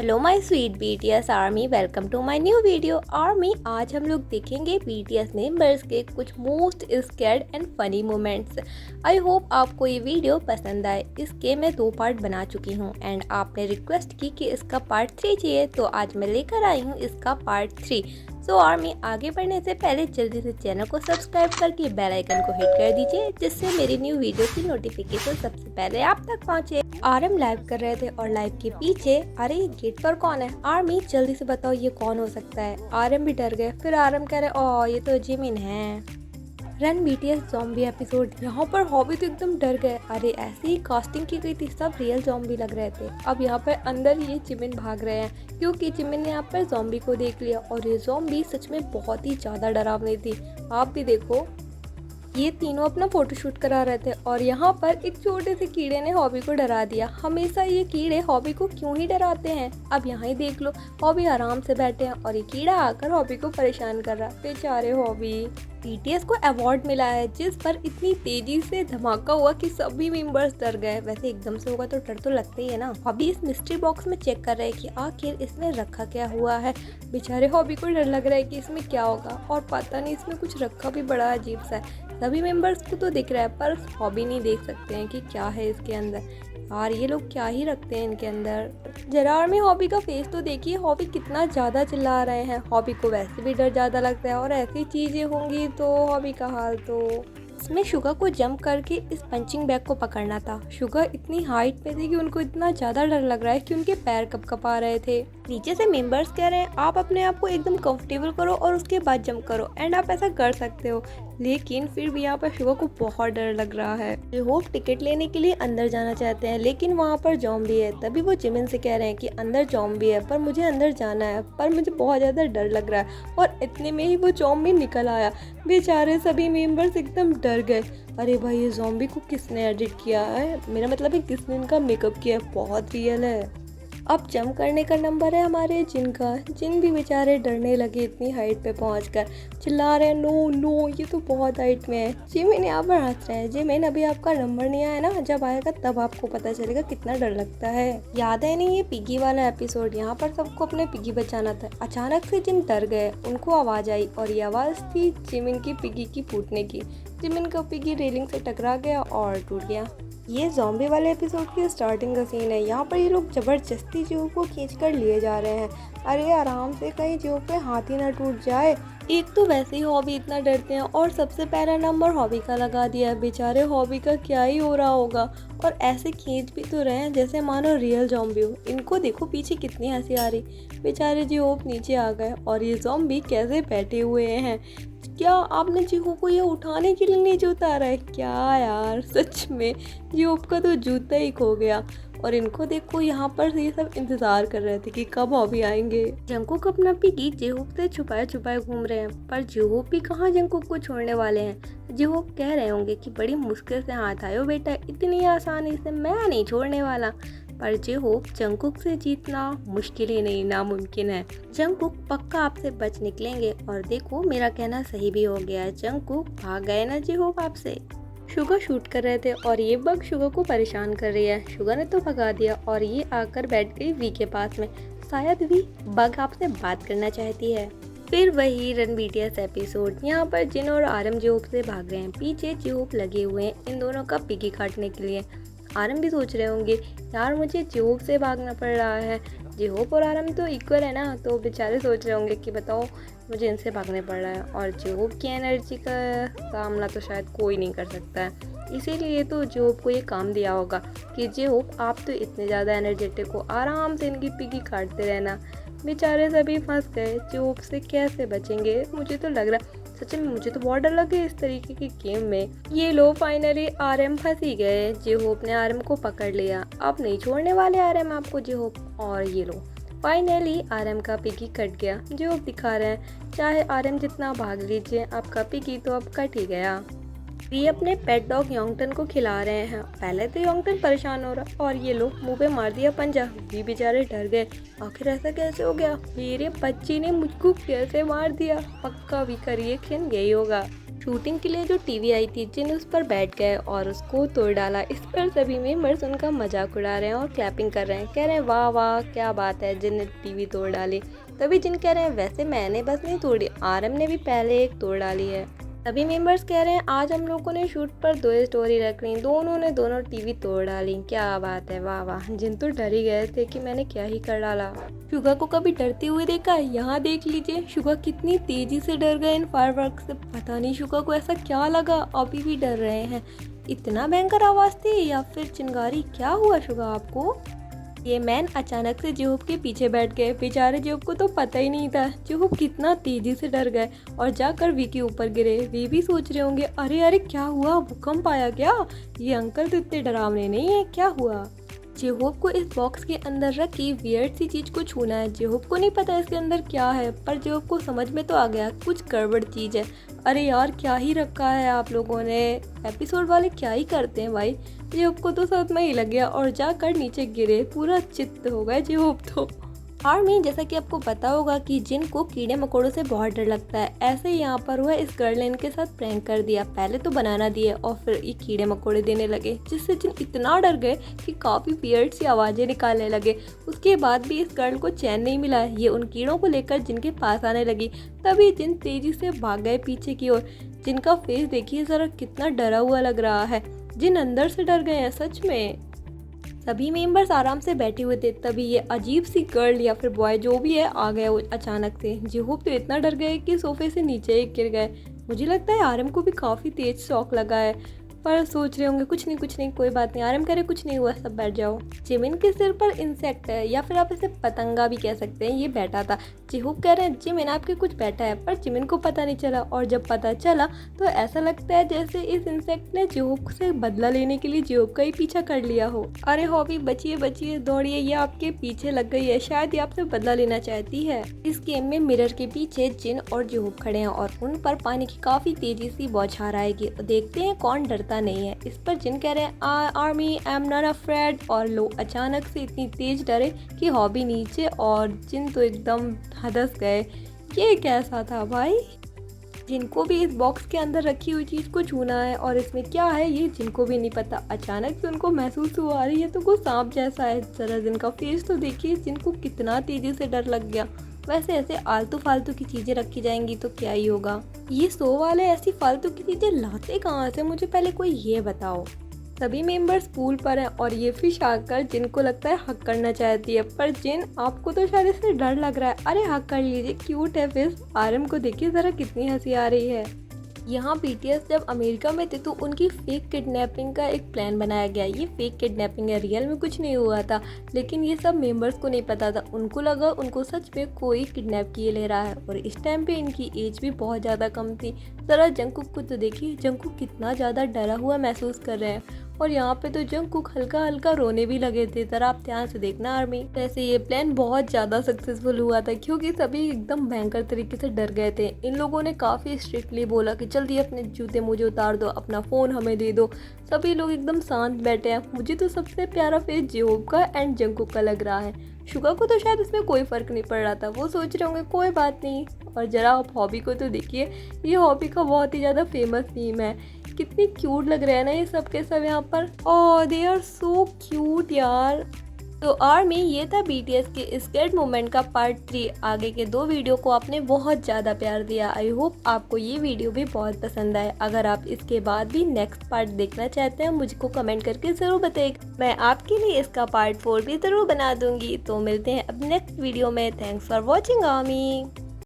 Hello my sweet BTS army, welcome to my new video. Army, आज हम लोग देखेंगे बीटीएस मेंबर्स के कुछ most scared and funny moments. I hope आपको ये वीडियो पसंद आए। इसके मैं 2 पार्ट बना चुकी हूँ एंड आपने रिक्वेस्ट की कि इसका पार्ट 3 चाहिए, तो आज मैं लेकर आई हूँ इसका पार्ट 3। सो आर्मी, आगे बढ़ने से पहले जल्दी से चैनल को सब्सक्राइब करके बेल आइकन को हिट कर दीजिए, जिससे मेरी न्यू वीडियो की नोटिफिकेशन सबसे पहले आप तक पहुंचे। आरएम लाइव कर रहे थे और लाइव के पीछे, अरे ये गेट पर कौन है? आर्मी जल्दी से बताओ ये कौन हो सकता है? आरएम भी डर गए। फिर आरएम कह रहे ओ ये तो जिमिन है। Run BTS zombie episode. यहाँ पर हॉबी तो एकदम डर गए। अरे ऐसी ही कास्टिंग की गई थी, सब रियल ज़ॉम्बी लग रहे थे। अब यहाँ पर अंदर ये जिमिन भाग रहे हैं क्योंकि जिमिन ने यहाँ पर ज़ॉम्बी को देख लिया और ये ज़ॉम्बी सच में बहुत ही ज़्यादा डरावनी थी। आप भी देखो, ये तीनों अपना फोटोशूट करा रहे थे और यहाँ पर एक छोटे से कीड़े ने हॉबी को डरा दिया। हमेशा ये कीड़े हॉबी को क्यों ही डराते हैं? अब यहाँ ही देख लो, हॉबी आराम से बैठे हैं और ये कीड़ा आकर हॉबी को परेशान कर रहा। बेचारे हॉबी। बीटीएस को अवार्ड मिला है जिस पर इतनी तेजी से धमाका हुआ कि सभी मेंबर्स डर गए। वैसे एकदम से होगा तो डर तो लगता ही है ना। हॉबी इस मिस्ट्री बॉक्स में चेक कर रहे हैं कि आखिर इसमें रखा क्या हुआ है। बेचारे हॉबी को डर लग रहा है कि इसमें क्या होगा, और पता नहीं इसमें कुछ रखा भी बड़ा अजीब सा है। सभी मेंबर्स को तो दिख रहा है पर हॉबी नहीं देख सकते हैं कि क्या है इसके अंदर। यार ये लोग क्या ही रखते हैं इनके अंदर। जरार में हॉबी का फेस तो देखिए, हॉबी कितना ज़्यादा चिल्ला रहे हैं। हॉबी को वैसे भी डर ज़्यादा लगता है और ऐसी चीज़ें होंगी तो हॉबी का हाल तो। इसमें शुगर को जंप करके इस पंचिंग बैग को पकड़ना था। शुगर इतनी हाइट पे थी कि उनको इतना ज़्यादा डर लग रहा है कि उनके पैर कँपा रहे थे। नीचे से मेंबर्स कह रहे हैं आप अपने आप को एकदम कंफर्टेबल करो और उसके बाद जंप करो, एंड आप ऐसा कर सकते हो। लेकिन फिर भी यहाँ पर शुगर को बहुत डर लग रहा है। होप टिकट लेने के लिए अंदर जाना चाहते हैं लेकिन वहाँ पर ज़ॉम्बी है। तभी वो जिमिन से कह रहे हैं कि अंदर ज़ॉम्बी है पर मुझे अंदर जाना है, पर मुझे बहुत ज़्यादा डर लग रहा है। और इतने में ही वो ज़ॉम्बी निकल आया। बेचारे सभी मेंबर्स एकदम डर गए। अरे भाई, ये ज़ॉम्बी को किसने एडिट किया है? मेरा मतलब है किसने इनका मेकअप किया है, बहुत रियल है। अब जंप करने का नंबर है हमारे जिन का। जिन भी बेचारे डरने लगे इतनी हाइट पे पहुंचकर, चिल्ला रहे हैं नो नो ये तो बहुत हाइट में है। जिमिन यहाँ पर हंस रहे हैं। जिमिन, अभी आपका नंबर नहीं आया ना, जब आएगा तब आपको पता चलेगा कितना डर लगता है। याद है नहीं ये पिगी वाला एपिसोड? यहाँ पर सबको अपने पिगी बचाना था। अचानक से जिन डर गए, उनको आवाज आई और ये आवाज थी जिमिन की पिगी की फूटने की। जिमिन का पिगी रेलिंग से टकरा गया और टूट गया। ये ज़ॉम्बी वाले एपिसोड की स्टार्टिंग का सीन है। यहाँ पर ये लोग ज़बरदस्ती जियो को खींच कर लिए जा रहे हैं। अरे आराम से, कहीं जियो पे हाथ ही ना टूट जाए। एक तो वैसे ही हॉबी इतना डरते हैं और सबसे पहला नंबर हॉबी का लगा दिया। बेचारे हॉबी का क्या ही हो रहा होगा। और ऐसे खींच भी तो रहे हैं जैसे मानो रियल ज़ॉम्बी हो। इनको देखो पीछे कितनी हंसी आ रही। बेचारे जियो नीचे आ गए और ये ज़ॉम्बी कैसे बैठे हुए हैं। क्या आपने जियो को ये उठाने के लिए नीचे उतारा है क्या? यार सच में जियो का तो जूता ही खो गया। और इनको देखो, यहाँ पर ये सब इंतजार कर रहे थे कि कब हॉबी आएंगे। जंकुक अपना पिगी जेहोप से छुपाए छुपाए घूम रहे हैं, पर जेहोप भी कहाँ जंकुक को छोड़ने वाले हैं। जेहोप कह रहे होंगे कि बड़ी मुश्किल से हाथ आयो बेटा, इतनी आसानी से मैं नहीं छोड़ने वाला। पर जेहोप, जंकुक से जीतना मुश्किल ही नहीं नामुमकिन है। जंकुक पक्का आपसे बच निकलेंगे। और देखो मेरा कहना सही भी हो गया, जंकुक भाग गए ना जेहोप आपसे। शुगर शूट कर रहे थे और ये बग शुगर को परेशान कर रही है। शुगर ने तो भगा दिया और ये आकर बैठ गई वी के पास में। शायद वी बग आपसे बात करना चाहती है। फिर वही रन बीटीएस एपिसोड। यहाँ पर जिन और आरएम जेहोप से भाग रहे हैं। पीछे जेहोप लगे हुए हैं इन दोनों का पिगी काटने के लिए। आरएम भी सोच रहे होंगे यार मुझे जेहोप से भागना पड़ रहा है। जेहोप और आरएम तो इक्वल है ना, तो बेचारे सोच रहे होंगे कि बताओ मुझे इनसे भागने पड़ रहा है। और जेहोप की एनर्जी का सामना तो शायद कोई नहीं कर सकता है, इसीलिए तो जेहोप को ये काम दिया होगा कि जेहोप आप तो इतने ज़्यादा एनर्जेटिक हो, आराम से इनकी पिगी काटते रहना। बेचारे सभी फंस गए। जेहोप से कैसे बचेंगे? मुझे तो लग रहा सच में, मुझे तो बहुत डर लगे इस तरीके की गेम में। ये लो फाइनली आरएम फंस ही गए। जेहोप ने आरएम को पकड़ लिया। अब नहीं छोड़ने वाले आरएम आपको जेहोप। और ये लो फाइनली आरएम का पिगी कट गया। जेहोप दिखा रहे हैं चाहे आरएम जितना भाग लीजिए, आपका पिगी तो अब कट ही गया। ये अपने पेट डॉग योंगटन को खिला रहे हैं। पहले तो योंगटन परेशान हो रहा और ये लो मुंह पे मार दिया पंजा। भी बेचारे डर गए, आखिर ऐसा कैसे हो गया? मेरे बच्चे ने मुझको कैसे मार दिया? पक्का भी का रिएक्शन यही होगा। शूटिंग के लिए जो टीवी आई थी जिन उस पर बैठ गए और उसको तोड़ डाला। इस पर सभी मेंबर्स उनका मजाक उड़ा रहे हैं और क्लैपिंग कर रहे हैं, कह रहे हैं वाह वाह क्या बात है, जिन ने टीवी तोड़ डाली। तभी जिन कह रहे हैं वैसे मैंने बस नहीं तोड़ी, आरएम ने भी पहले एक तोड़ डाली है। सभी मेंबर्स कह रहे हैं आज हम लोगों ने शूट पर 2 स्टोरी रख ली, दोनों ने दोनों टीवी तोड़ डाली, क्या बात है वाह वाह। जिन तो डर ही गए थे कि मैंने क्या ही कर डाला। शुगा को कभी डरते हुए देखा? यहाँ देख लीजिए शुगा कितनी तेजी से डर गए इन फायरवर्क्स से। पता नहीं शुगा को ऐसा क्या लगा, अभी भी डर रहे हैं। इतना भयंकर आवाज थी या फिर चिंगारी, क्या हुआ शुगा आपको? ये मैन अचानक से जेहूब के पीछे बैठ गए। बेचारे जेहूब को तो पता ही नहीं था जेहूब कितना तेजी से डर गए और जाकर वी के ऊपर गिरे। वी भी सोच रहे होंगे अरे अरे क्या हुआ, भूकंप आया क्या? ये अंकल तो इतने डरावने नहीं है, क्या हुआ? जेहूब को इस बॉक्स के अंदर रखी वियर्ड सी चीज को छूना है। जेहूब को नहीं पता इसके अंदर क्या है, पर जेहूब को समझ में तो आ गया कुछ गड़बड़ चीज है। अरे यार क्या ही रखा है आप लोगों ने, एपिसोड वाले क्या ही करते हैं भाई। जेहूब को तो सच में ही लग गया और जाकर नीचे गिरे, पूरा चित्त हो गया जेहूब तो। आर्मी, जैसा कि आपको पता होगा कि जिन को कीड़े मकोड़ों से बहुत डर लगता है, ऐसे ही यहाँ पर हुआ, इस गर्ल ने इनके साथ प्रैंक कर दिया। पहले तो बनाना दिए और फिर ये कीड़े मकोड़े देने लगे, जिससे जिन इतना डर गए कि काफ़ी वियर्ड सी आवाज़ें निकालने लगे। उसके बाद भी इस गर्ल को चैन नहीं मिला, ये उन कीड़ों को लेकर जिनके पास आने लगी। तभी जिन तेजी से भाग गए पीछे की ओर। जिनका फेस देखिए ज़रा कितना डरा हुआ लग रहा है, जिन अंदर से डर गए हैं सच में। सभी मेंबर्स आराम से बैठे हुए थे, तभी ये अजीब सी गर्ल या फिर बॉय जो भी है आ गया अचानक से। जेहूब तो इतना डर गए कि सोफे से नीचे ही गिर गए। मुझे लगता है आरएम को भी काफ़ी तेज शॉक लगा है, पर सोच रहे होंगे कुछ नहीं कोई बात नहीं, आरएम करे कुछ नहीं हुआ, सब बैठ जाओ। जिमिन के सिर पर इंसेक्ट है या फिर आप इसे पतंगा भी कह सकते हैं, ये बैठा था। जेहूब कह रहे हैं जिमिन आपके कुछ बैठा है, पर जिमिन को पता नहीं चला और जब पता चला तो ऐसा लगता है जैसे इस इंसेक्ट ने जेहूब से बदला लेने के लिए जेहूब का ही पीछा कर लिया हो। अरे हॉबी बचिए दौड़िए, ये आपके पीछे लग गई है, शायद ये आपसे बदला लेना चाहती है। इस गेम में मिरर के पीछे जिन और जेहूब खड़े हैं और उन पर पानी की काफी तेजी सी बौछार आएगी। देखते हैं कौन डरता नहीं है। इस पर जिन कह रहे हैं army I am not afraid, और लोग अचानक से इतनी तेज डरे कि हॉबी नीचे और जिन तो एकदम हदस गए। ये कैसा था भाई? जिनको भी इस बॉक्स के अंदर रखी हुई चीज़ को छूना है और इसमें क्या है ये जिनको भी नहीं पता। अचानक से उनको महसूस हुआ रही है तो कुछ सांप जैसा है। जरा जिनका फेस तो देखिए, जिनको कितना तेजी से डर लग गया। वैसे ऐसे आलतू फालतू की चीज़ें रखी जाएंगी तो क्या ही होगा। ये शो वाले ऐसी फालतू की चीज़ें लाते कहाँ से, मुझे पहले कोई ये बताओ। सभी मेंबर्स पूल पर हैं और ये फिश आकर जिनको लगता है हक करना चाहती है, पर जिन आपको तो शायद इससे डर लग रहा है। अरे हक कर लीजिए, क्यूट है फिश। आरएम को देखिए ज़रा कितनी हंसी आ रही है। यहाँ बीटीएस जब अमेरिका में थे तो उनकी फेक किडनैपिंग का एक प्लान बनाया गया। ये फेक किडनैपिंग है, रियल में कुछ नहीं हुआ था, लेकिन ये सब मेंबर्स को नहीं पता था। उनको लगा उनको सच में कोई किडनैप किए ले रहा है और इस टाइम पे इनकी एज भी बहुत ज़्यादा कम थी। ज़रा जंगकुक को तो देखिए, जंगकुक कितना ज़्यादा डरा हुआ महसूस कर रहे हैं और यहाँ पे तो जंगकुक हल्का हल्का रोने भी लगे थे। ज़रा आप ध्यान से देखना आर्मी। वैसे ये प्लान बहुत ज़्यादा सक्सेसफुल हुआ था क्योंकि सभी एकदम भयंकर तरीके से डर गए थे। इन लोगों ने काफ़ी स्ट्रिक्टली बोला कि जल्दी अपने जूते मुझे उतार दो, अपना फ़ोन हमें दे दो। सभी लोग एकदम शांत बैठे हैं। मुझे तो सबसे प्यारा फेस जेहूब का एंड जंगकुक का लग रहा है। शुगा को तो शायद इसमें कोई फ़र्क नहीं पड़ रहा था, वो सोच रहे होंगे कोई बात नहीं। और ज़रा आप हॉबी को तो देखिए, ये हॉबी का बहुत ही ज़्यादा फेमस थीम है। कितनी क्यूट लग रहे हैं ना ये सब के सब यहाँ पर। ओह दे आर सो क्यूट यार। तो आर्मी, ये था बीटीएस के स्कैर्ड मोमेंट का पार्ट 3। आगे के 2 वीडियो को आपने बहुत ज़्यादा प्यार दिया। आई होप आपको ये वीडियो भी बहुत पसंद आए। अगर आप इसके बाद भी नेक्स्ट पार्ट देखना चाहते हैं मुझको कमेंट करके ज़रूर बताइएगा, मैं आपके लिए इसका पार्ट 4 भी ज़रूर बना दूंगी। तो मिलते हैं अब नेक्स्ट वीडियो में। Thanks for watching army.